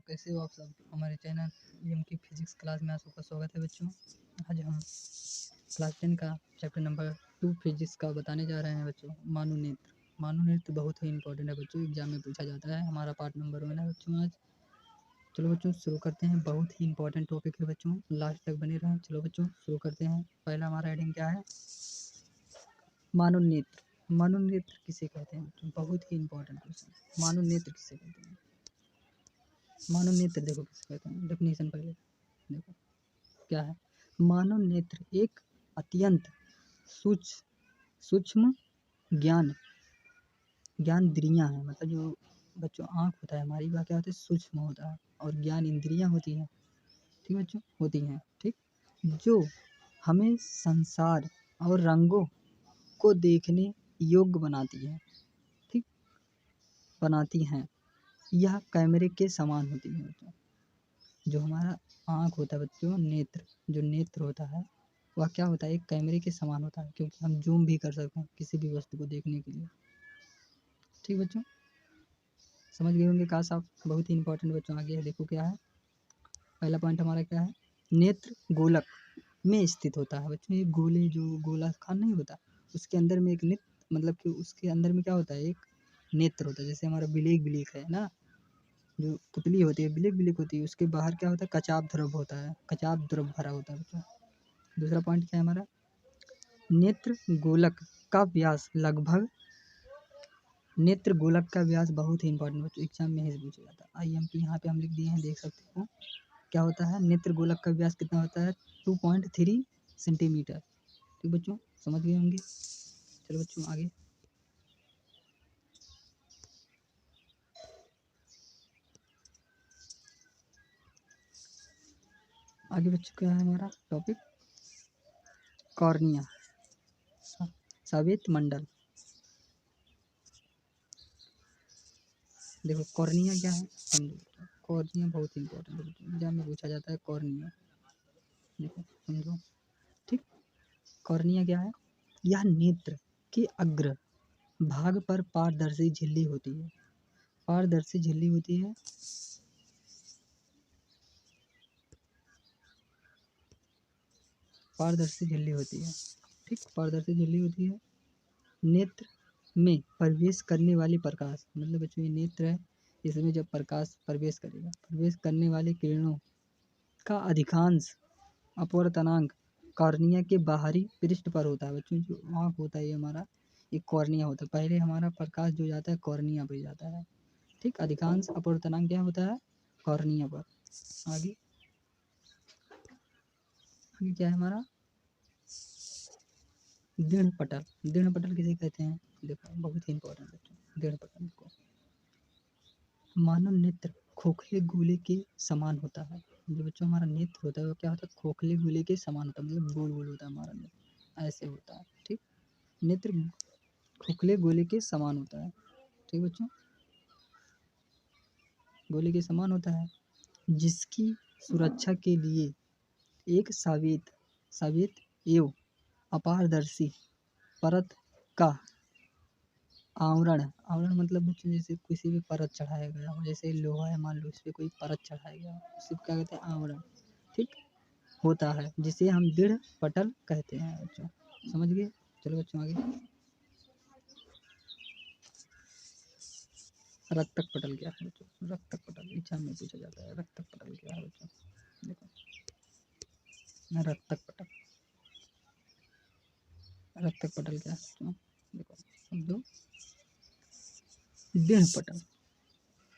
कैसे हो आप सब। हमारे चैनल एम की फिजिक्स क्लास में आप सबका स्वागत है बच्चों। आज हम क्लास 10 का चैप्टर नंबर 2 फिजिक्स का बताने जा रहे हैं बच्चों। मानवनेत्र। मानवनेत्र बहुत ही इंपॉर्टेंट है बच्चों, एग्जाम में पूछा जाता है। हमारा पार्ट नंबर 1 है बच्चों आज। चलो बच्चों शुरू करते हैं। बहुत ही इंपॉर्टेंट टॉपिक है बच्चों, लास्ट तक बने रहें। चलो बच्चों शुरू करते हैं। पहला हमारा हेडिंग क्या है? मानवनेत्र। मानवनेत्र किसे कहते हैं बच्चों? बहुत ही इंपॉर्टेंट क्वेश्चन। मानवनेत्र किसे कहते हैं? मानवनेत्र देखो किसे कहते हैं, डेफिनेशन पहले देखो क्या है। मानव नेत्र एक अत्यंत सूक्ष्म ज्ञान इंद्रियां है। मतलब जो बच्चों आँख होता है हमारी, वह क्या होता है? सूक्ष्म होता है। और ज्ञान इंद्रियां होती हैं, ठीक बच्चों, होती हैं, ठीक, जो हमें संसार और रंगों को देखने योग्य बनाती है, ठीक, बनाती हैं। यह कैमरे के समान होती है बच्चों। जो हमारा आँख होता है बच्चों, नेत्र, जो नेत्र होता है वह क्या होता है? एक कैमरे के समान होता है, क्योंकि हम जूम भी कर सकते हैं किसी भी वस्तु को देखने के लिए, ठीक बच्चों, समझ गए होंगे काश आप। बहुत ही इंपॉर्टेंट बच्चों आगे है, देखो क्या है। पहला पॉइंट हमारा क्या है? नेत्र गोलक में स्थित होता है बच्चों। ये गोले जो गोलाकार नहीं होता, उसके अंदर में एक नेत्र, मतलब कि उसके अंदर में क्या होता है? एक नेत्र होता है। जैसे हमारा ब्लैक है ना, जो पुतली होती है ब्लैक होती है, उसके बाहर क्या होता है? कचाप द्रव होता है, कचाप द्रव भरा होता है बच्चों। दूसरा पॉइंट क्या है हमारा? नेत्र गोलक का व्यास लगभग, नेत्र गोलक का व्यास बहुत ही इंपॉर्टेंट बच्चों, एग्जाम में ही पूछा जाता है। आई एम पी यहाँ पे हम लिख दिए हैं, देख सकते हो क्या होता है। नेत्र गोलक का व्यास कितना होता है? 2.3 सेंटीमीटर, ठीक बच्चों, समझ गए होंगे। चलो बच्चों आगे। आगे बच्चों क्या है हमारा टॉपिक? कॉर्निया, सावेत मंडल। देखो कॉर्निया क्या है समझो। कॉर्निया बहुत इंपॉर्टेंट है, एग्जाम में पूछा जाता है कॉर्निया, देखो समझो, ठीक। कॉर्निया क्या है? यह नेत्र के अग्र भाग पर पारदर्शी झिल्ली होती है। पारदर्शी झिल्ली होती है, पारदर्शी झिल्ली होती है, ठीक, पारदर्शी झिल्ली होती है। नेत्र में प्रवेश करने वाली प्रकाश, मतलब बच्चों ये नेत्र है, इसमें जब प्रकाश प्रवेश करेगा, प्रवेश करने वाली किरणों का अधिकांश अपवर्तनांक कॉर्निया के बाहरी पृष्ठ पर होता है बच्चों। जो आँख होता है ये हमारा, एक कॉर्निया होता है। पहले हमारा प्रकाश जो जाता है कॉर्निया पर जाता है, ठीक। अधिकांश अपवर्तनांक क्या होता है? कॉर्निया पर। आगे आगे क्या है हमारा? दृढ़ पटल। दृढ़ पटल किसे कहते हैं? देखो बहुत ही इंपॉर्टेंट बच्चों, दृढ़ पटल को। मानव नेत्र खोखले गोले के समान होता है। जो बच्चों हमारा नेत्र होता है वो क्या होता है? खोखले गोले के समान होता है, मतलब गोल गोल होता है हमारा नेत्र, ऐसे होता है, ठीक। नेत्र खोखले गोले के समान होता है, ठीक बच्चों, गोले के समान होता है, जिसकी सुरक्षा के लिए एक सावेत एवं अपारदर्शी परत का आवरण मतलब बच्चों जैसे किसी भी परत चढ़ाया गया हो, जैसे लोहा है मान लो, इस पर कोई परत चढ़ाया गया हो, उसी को क्या कहते हैं? आवरण, ठीक, होता है, जिसे हम दृढ़ पटल कहते हैं बच्चों, समझ गए। चलो बच्चों आगे। रक्तक पटल क्या है बच्चों? रक्तक पटल एग्जाम में पूछा जाता है। रक्तक पटल क्या है बच्चों? देखो रक्तक पटल, रक्तक पटल क्या है बच्चों? देखो समझो। दृढ़ पटल,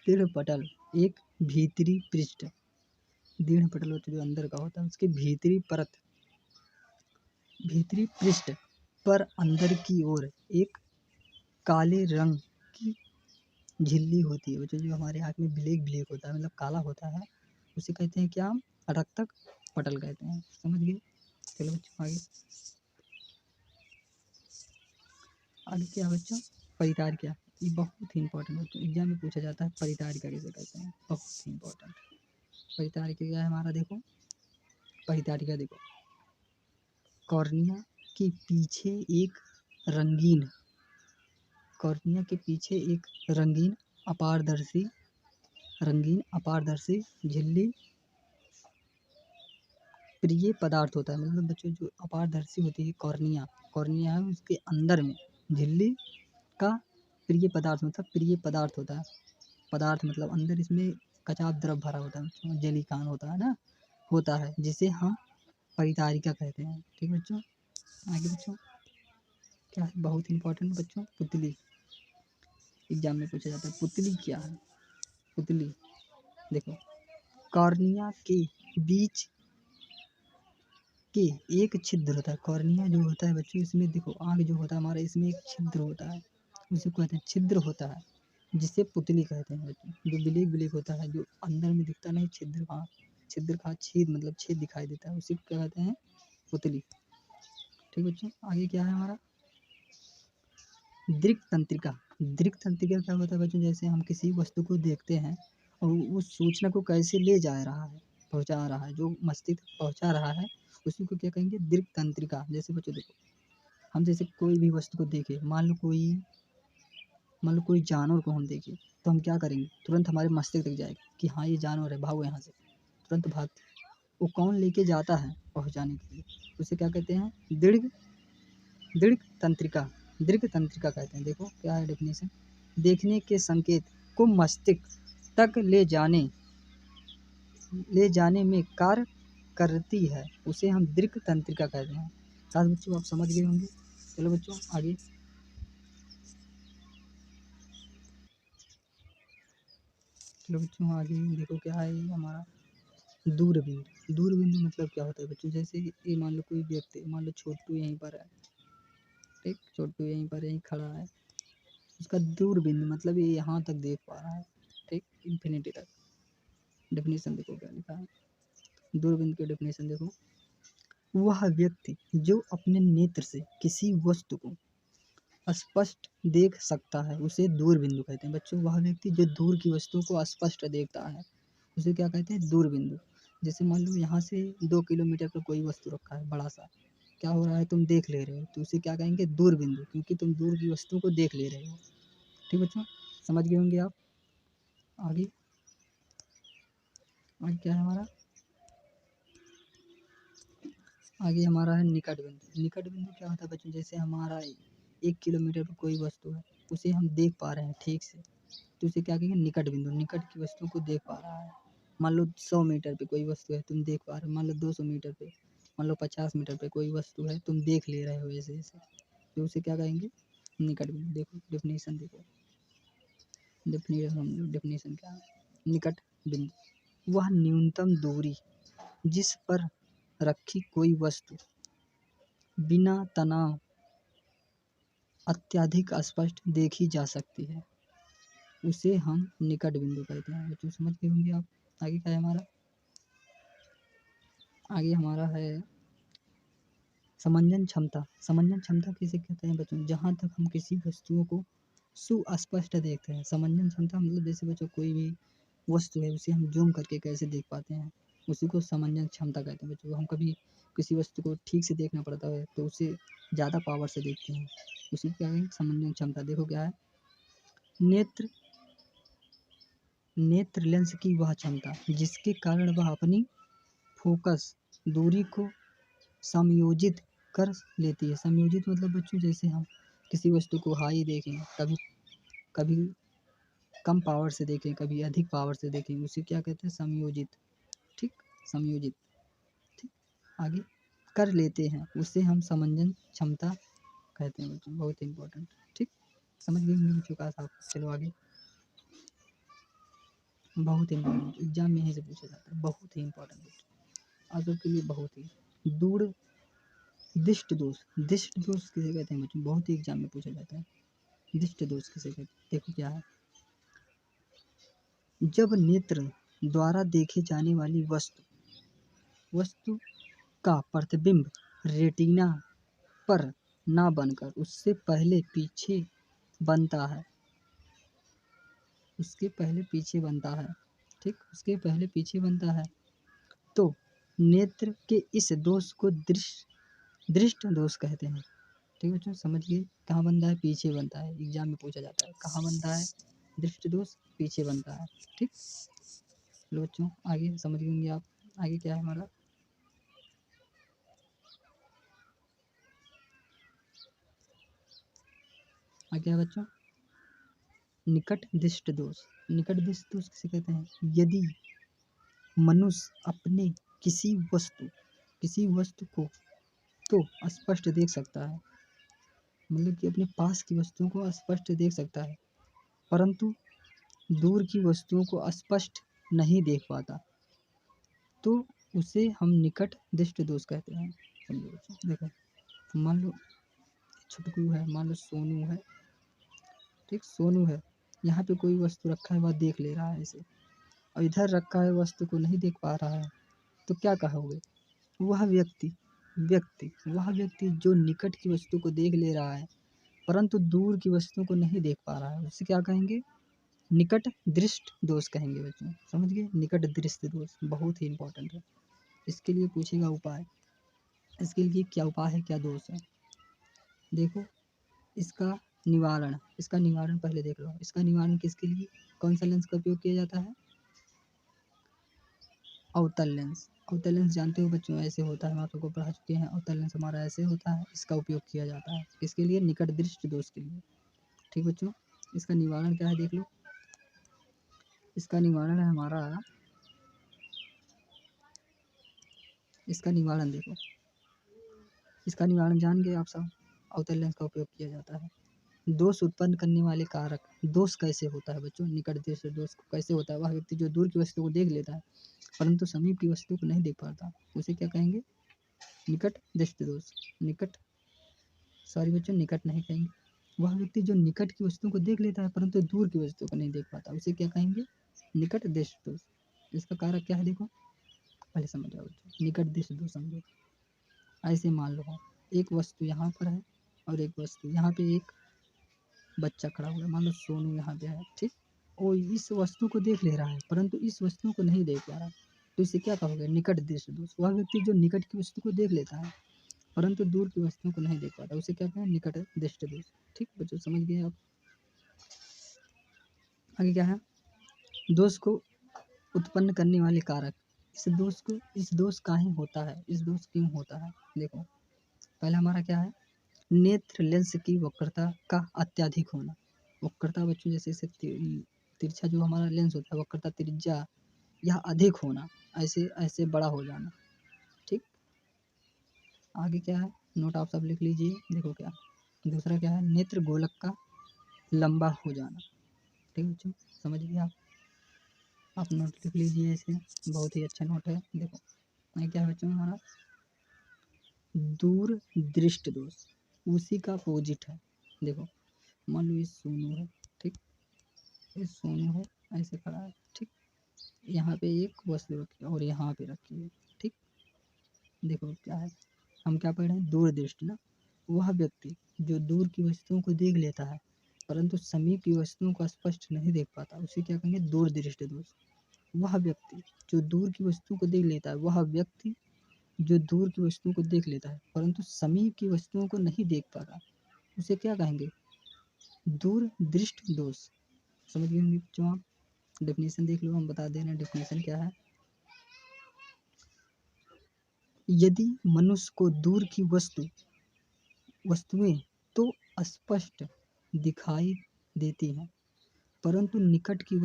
दृढ़ पटल एक भीतरी पृष्ठ, दृढ़ पटल होता है जो अंदर का होता है, उसके भीतरी परत, भीतरी पृष्ठ पर अंदर की ओर एक काले रंग की झिल्ली होती है बच्चों। जो हमारे आँख में ब्लैक होता है, मतलब काला होता है, उसे कहते हैं क्या? हम रक्तक पटल कहते हैं, समझ गए। चलो बच्चों आगे। आगे क्या बच्चों? परितारिका। ये बहुत ही इंपॉर्टेंट बच्चों, एग्जाम में पूछा जाता है। परितारिका किसे कहते हैं? बहुत ही इंपॉर्टेंट। परितारिका क्या है हमारा? देखो परितारिका देखो, कॉर्निया के पीछे एक रंगीन, कॉर्निया के पीछे एक रंगीन अपारदर्शी रंगीन, अपारदर्शी, झिल्ली, प्रिय पदार्थ होता है। मतलब बच्चों जो अपारदर्शी होती है कॉर्निया, कॉर्निया है उसके अंदर में झिल्ली का प्रिय पदार्थ मतलब प्रिय पदार्थ होता है। पदार्थ मतलब अंदर इसमें कचाप द्रव भरा होता है बच्चों, जेलीकान होता है ना, होता है जिसे हम परितारिका कहते हैं। ठीक है बच्चों, आगे बच्चों क्या है बहुत इंपॉर्टेंट बच्चों, पुतली। एग्जाम में पूछा जाता है पुतली क्या है। पुतली देखो, कॉर्निया के बीच के एक छिद्र होता है। कॉर्निया जो होता है बच्चों इसमें देखो आँख जो होता है हमारा इसमें एक छिद्र होता है, उसे कहते हैं छिद्र होता है, जिसे पुतली कहते हैं बच्चों। जो ब्लैक ब्लैक होता है जो अंदर में दिखता नहीं, छिद्र कहाँ, छिद्र कहाँ, छेद मतलब छेद दिखाई देता है, उसी को क्या कहते हैं पुतली। ठीक बच्चों, आगे क्या है हमारा दृक् तंत्रिका। दृक् तंत्रिका क्या होता है बच्चों, जैसे हम किसी वस्तु को देखते हैं और उस सूचना को कैसे ले जा रहा है, पहुंचा रहा है, जो मस्तिष्क पहुंचा रहा है उसी को क्या कहेंगे दृक् तंत्रिका। जैसे बच्चों देखो हम जैसे कोई भी वस्तु को देखें, मान लो कोई जानवर को हम देखें तो हम क्या करेंगे, तुरंत हमारे मस्तिष्क तक जाएगा कि हाँ ये जानवर है, भागो यहाँ से, तुरंत भाग। वो कौन लेके जाता है पहुँचाने के लिए, उसे क्या कहते हैं दृढ़ दृढ़ तंत्रिका। दृढ़ तंत्रिका कहते हैं। देखो क्या है डेफिनेशन, देखने के संकेत को मस्तिष्क तक ले जाने में कार्य करती है, उसे हम दृढ़ तंत्रिका कहते हैं। साथ बच्चों आप समझ गए होंगे। चलो बच्चों आगे, चलो बच्चों आगे देखो क्या है ये हमारा दूरबीन। दूरबीन मतलब क्या होता है बच्चों, जैसे ये मान लो कोई व्यक्ति, मान लो छोटू यहीं पर है, ठीक, छोटू यहीं पर यहीं खड़ा है, उसका दूरबीन मतलब ये यहाँ तक देख पा रहा है, ठीक, इन्फिनिटी तक। डेफिनेशन देखो क्या लिखा है दूरबीन की डेफिनेशन देखो, वह व्यक्ति जो अपने नेत्र से किसी वस्तु को स्पष्ट देख सकता है उसे दूरबिंदु कहते हैं। बच्चों वह व्यक्ति जो दूर की वस्तु को स्पष्ट देखता है उसे क्या कहते हैं दूरबिंदु। जैसे मान लो यहाँ से 2 किलोमीटर पर कोई वस्तु रखा है बड़ा सा, क्या हो रहा है तुम देख ले रहे हो, तो उसे क्या कहेंगे दूरबिंदु, क्योंकि तुम दूर की वस्तु को देख ले रहे हो। ठीक बच्चों, समझ गए होंगे आप। आगे आगे क्या है हमारा, आगे हमारा है निकट बिंदु। निकट बिंदु क्या होता है बच्चों, जैसे हमारा 1 किलोमीटर पर कोई वस्तु है उसे हम देख पा रहे हैं ठीक से, तो उसे क्या कहेंगे निकट बिंदु, निकट की वस्तु को देख पा रहा है। मान लो 100 मीटर पे कोई वस्तु है तुम देख पा रहे हो, मान लो 200 मीटर पे, मान लो 50 मीटर पे कोई वस्तु है तुम देख ले रहे हो ऐसे ऐसे, तो उसे क्या कहेंगे निकट बिंदु। देखो डेफिनेशन देखो, डेफिनेशन क्या है निकट बिंदु, वह न्यूनतम दूरी जिस पर रखी कोई वस्तु बिना तनाव अत्यधिक स्पष्ट देखी जा सकती है, उसे हम निकट बिंदु कहते हैं। बच्चों समझ गए होंगे आप। आगे क्या है हमारा, आगे हमारा है समंजन क्षमता। समंजन क्षमता किसे कहते हैं बच्चों, जहाँ तक हम किसी वस्तुओं को सुस्पष्ट देखते हैं। समंजन क्षमता मतलब जैसे बच्चों कोई भी वस्तु है उसे हम जूम करके कैसे देख पाते हैं, उसी को समंजन क्षमता कहते हैं। बच्चों हम कभी किसी वस्तु को ठीक से देखना पड़ता है तो उसे ज़्यादा पावर से देखते हैं, उसी को क्या कहेंगे समंजन क्षमता। देखो क्या है नेत्र नेत्र लेंस की वह क्षमता जिसके कारण वह अपनी फोकस दूरी को समायोजित कर लेती है। समायोजित मतलब बच्चों जैसे हम किसी वस्तु को हाई देखें, कभी कभी कम पावर से देखें, कभी अधिक पावर से देखें, उसे क्या कहते हैं समायोजित। ठीक, समायोजित। ठीक, आगे कर लेते हैं उसे हम समंजन क्षमता कहते हैं बच्चों, बहुत इंपॉर्टेंट। ठीक, समझ गए होंगे बच्चों का साहब। चलो आगे, बहुत इंपॉर्टेंट एग्जाम में यहीं से पूछा जाता है, बहुत ही इंपॉर्टेंट बच्चों आज के लिए, बहुत ही दूर दिष्ट दोष। दिष्ट दोष किसे कहते हैं बच्चों, बहुत ही एग्जाम में पूछा जाता है दिष्ट दोष किसे कहते हैं। देखो क्या है, जब नेत्र द्वारा देखे जाने वाली वस्तु का प्रतिबिंब रेटिना पर ना बनकर उससे पहले पीछे बनता है, उसके पहले पीछे बनता है, ठीक, उसके पहले पीछे बनता है, तो नेत्र के इस दोष को दृष्ट दोष कहते हैं। ठीक है बच्चों, समझिए कहाँ बनता है, पीछे बनता है। एग्जाम में पूछा जाता है कहाँ बनता है, दृष्टि दोष पीछे बनता है। ठीक, लो बच्चों, आगे समझ गए होंगे आप। आगे क्या है हमारा, आगे क्या है बच्चों, निकट दृष्ट दोष। निकट दृष्ट दोष किसे कहते हैं? यदि मनुष्य अपने किसी वस्तु को तो स्पष्ट देख सकता है, मतलब कि अपने पास की वस्तुओं को स्पष्ट देख सकता है, परंतु दूर की वस्तुओं को स्पष्ट नहीं देख पाता, तो उसे हम निकट दृष्ट दोष कहते हैं। समझो बच्चों, देखो मान लो छुटकू है, मान लो सोनू है, ठीक, सोनू है, यहाँ पे कोई वस्तु रखा है, वह देख ले रहा है इसे, और इधर रखा है वस्तु को नहीं देख पा रहा है, तो क्या कहोगे? वह व्यक्ति जो निकट की वस्तु को देख ले रहा है परंतु दूर की वस्तु को नहीं देख पा रहा है, उसे क्या कहेंगे? निकट दृष्ट दोष कहेंगे बच्चों। समझ गए? निकट दृष्ट दोष बहुत ही इंपॉर्टेंट है। इसके लिए पूछेगा उपाय, इसके लिए क्या उपाय है, क्या दोष है। देखो इसका निवारण पहले देख लो। इसका निवारण किसके लिए, कौन सा लेंस का उपयोग किया जाता है? अवतल लेंस। अवतल लेंस जानते हो बच्चों, ऐसे होता है, हम आप लोग को पढ़ा चुके हैं। अवतल लेंस हमारा ऐसे होता है, इसका उपयोग किया जाता है किसके लिए? निकट दृष्ट दोष के लिए। ठीक बच्चों, इसका निवारण क्या है देख लो। इसका निवारण है हमारा, इसका निवारण देखो, इसका निवारण जान गए आप सब। अवतल लेंस का उपयोग किया जाता है। दोष उत्पन्न करने वाले कारक। दोष कैसे होता है बच्चों? निकट दृष्ट दोष कैसे होता है? वह व्यक्ति जो दूर की वस्तु को देख लेता है परंतु समीप की वस्तु को नहीं देख पाता, उसे क्या कहेंगे? निकट दृष्ट दोष। निकट नहीं कहेंगे। वह व्यक्ति जो निकट की वस्तु को देख लेता है परंतु दूर की वस्तु को नहीं देख पाता, उसे क्या कहेंगे? निकट दृष्ट दोष। इसका कारक क्या है देखो, पहले समझ जाओ बच्चों। निकट दृष्ट दोष समझो, ऐसे मान लो एक वस्तु यहाँ पर है और एक वस्तु यहाँ पे, एक बच्चा खड़ा हुआ है, मान लो सोनू यहाँ पे है, ठीक, वो इस वस्तु को देख ले रहा है परंतु इस वस्तु को नहीं देख पा रहा, तो इसे क्या कहोगे? निकट दृष्ट दोष। वह व्यक्ति जो निकट की वस्तु को देख लेता है परंतु दूर की वस्तुओं को नहीं देख पाता, उसे क्या कहें? निकट दृष्ट दोष। ठीक बच्चों, समझ गए आप। आगे क्या है? दोष को उत्पन्न करने वाले कारक। इस दोष काहे होता है, इस दोष क्यों होता है? देखो पहले हमारा क्या है? नेत्र लेंस की वक्रता का अत्यधिक होना। वक्रता बच्चों जैसे इसे तिरछा जो हमारा लेंस होता है, वक्रता त्रिज्या यह अधिक होना, ऐसे ऐसे बड़ा हो जाना। ठीक, आगे क्या है? नोट आप सब लिख लीजिए। देखो क्या दूसरा क्या है? नेत्र गोलक का लंबा हो जाना। ठीक बच्चों, समझ गए आप नोट लिख लीजिए, इसे बहुत ही अच्छा नोट है। देखो ये क्या है बच्चों हमारा? दूर दृष्ट दोष, उसी का अपोजिट है। देखो मान लो ये सोनू है, ठीक, ये सोनू है, ऐसे खड़ा है, ठीक, यहाँ पे एक वस्तु रखी है और यहाँ पे रखी है, ठीक। देखो क्या है, हम क्या पढ़ रहे हैं? दूर दृष्टि ना। वह व्यक्ति जो दूर की वस्तुओं को देख लेता है परंतु समीप की वस्तुओं को स्पष्ट नहीं देख पाता, उसे क्या कहेंगे? दूर दृष्टि दोष। वह व्यक्ति जो दूर की वस्तु को देख लेता है, वह व्यक्ति जो दूर की वस्तुओं को देख लेता है परंतु समीप की वस्तुओं को नहीं देख पाता, उसे क्या कहेंगे? दूर दृष्ट दोष। समझ गए होंगे बच्चों आप। डेफिनेशन देख लो, हम बता दे रहे हैं डेफिनेशन क्या है। यदि मनुष्य को दूर की वस्तुएं तो स्पष्ट दिखाई देती हैं परंतु निकट की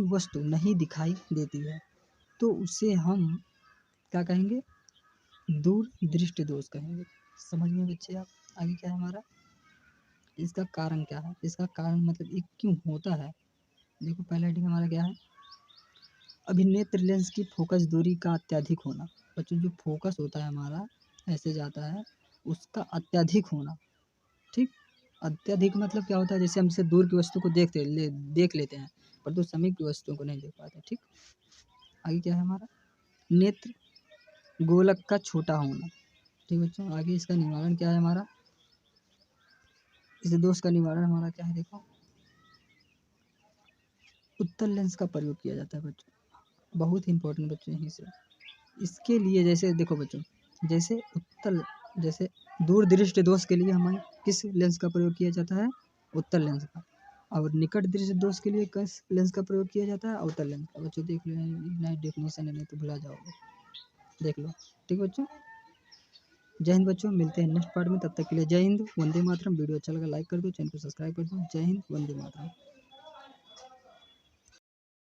वस्तु नहीं दिखाई देती है, तो उसे हम क्या कहेंगे? दूर दृष्ट दोष कहेंगे। समझ में बच्चे आप। आगे क्या है हमारा? इसका कारण क्या है? इसका कारण मतलब ये क्यों होता है? देखो पहला हेडिंग हमारा क्या है? अभिनेत्र लेंस की फोकस दूरी का अत्यधिक होना। बच्चों जो फोकस होता है हमारा ऐसे जाता है, उसका अत्यधिक होना। ठीक, अत्यधिक मतलब क्या होता है? जैसे हम इसे दूर की वस्तु को देख लेते हैं परंतु समीप की वस्तुओं को नहीं देख पाते। ठीक, आगे क्या है हमारा? नेत्र गोलक का छोटा होना। ठीक बच्चों, आगे इसका निवारण क्या है हमारा? इस दोष का निवारण हमारा क्या है? देखो उत्तल लेंस का प्रयोग किया जाता है बच्चों, बहुत ही इंपॉर्टेंट बच्चों यहीं से। इसके लिए जैसे देखो बच्चों, जैसे दूर दृष्टि दोष के लिए हमें किस लेंस का प्रयोग किया जाता है? उत्तल लेंस का। और निकट दृश्य दोष के लिए किस लेंस का प्रयोग किया जाता है? अवतल लेंस का। बच्चों देख लो, नई डेफिनेशन है, नहीं तो भुला जाओगे, देख लो। ठीक बच्चों, जय हिंद बच्चों, मिलते हैं नेक्स्ट पार्ट में, तब तक के लिए जय हिंद, वंदे मातरम। वीडियो अच्छा लगा लाइक कर दो, चैनल को सब्सक्राइब कर दो। जय हिंद, वंदे मातरम।